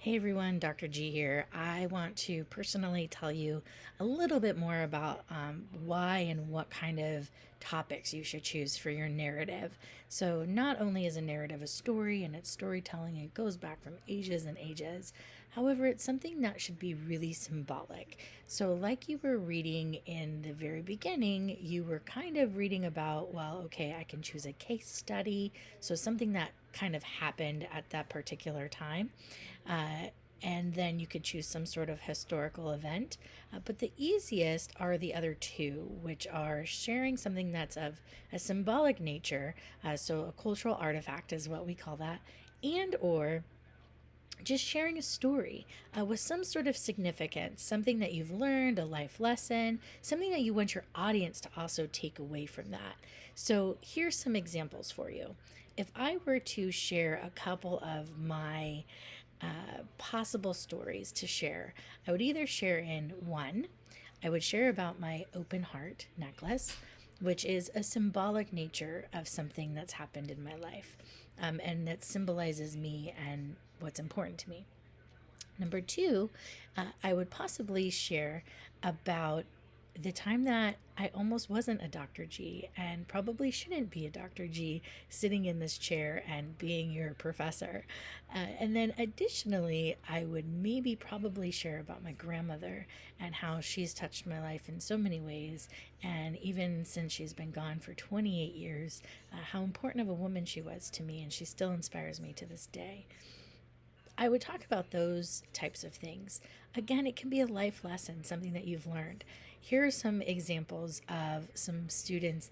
Hey everyone, Dr. G here. I want to personally tell you a little bit more about why and what kind of topics you should choose for your narrative. So, not only is a narrative a story and it's storytelling, it goes back from ages and ages. However, it's something that should be really symbolic. So, like you were reading in the very beginning, you were kind of reading about, well, okay, I can choose a case study. So, something that kind of happened at that particular time. Uh, and then you could choose some sort of historical event. But the easiest are the other two, which are sharing something that's of a symbolic nature, so a cultural artifact is what we call that, and or just sharing a story with some sort of significance, something that you've learned, a life lesson, something that you want your audience to also take away from that. So here's some examples for you. If I were to share a couple of my possible stories to share, I would either share in one, I would share about my open heart necklace, which is a symbolic nature of something that's happened in my life, and that symbolizes me and what's important to me. Number two, I would possibly share about the time that I almost wasn't a Dr. G and probably shouldn't be a Dr. G sitting in this chair and being your professor. And then additionally, I would maybe probably share about my grandmother and how she's touched my life in so many ways. And even since she's been gone for 28 years, how important of a woman she was to me, and she still inspires me to this day. I would talk about those types of things. Again, it can be a life lesson, something that you've learned. Here are some examples of some students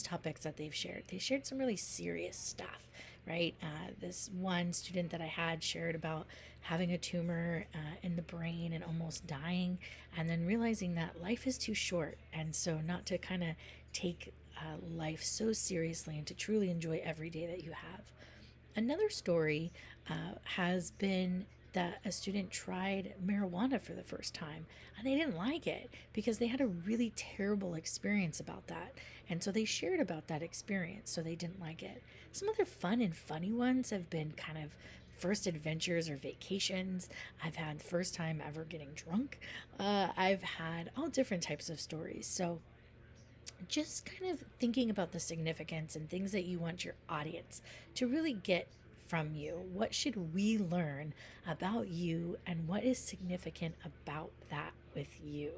topics that they've shared. They shared some really serious stuff, right? This one student that I had shared about having a tumor in the brain and almost dying, and then realizing that life is too short, and so not to kind of take life so seriously and to truly enjoy every day that you have. Another story has been that a student tried marijuana for the first time and they didn't like it because they had a really terrible experience about that. And so they shared about that experience, so they didn't like it. Some other fun and funny ones have been kind of first adventures or vacations. I've had first time ever getting drunk. I've had all different types of stories. So just kind of thinking about the significance and things that you want your audience to really get from you. What should we learn about you, and what is significant about that with you?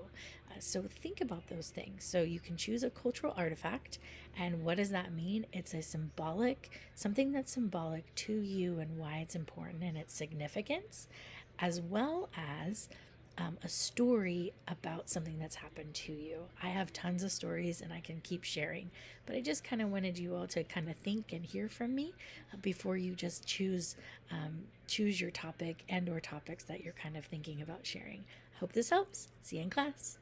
So think about those things. So you can choose a cultural artifact. And what does that mean? It's a symbolic, something that's symbolic to you and why it's important and its significance, as well as a story about something that's happened to you. I have tons of stories and I can keep sharing, but I just kind of wanted you all to kind of think and hear from me before you just choose your topic and or topics that you're kind of thinking about sharing. Hope this helps. See you in class.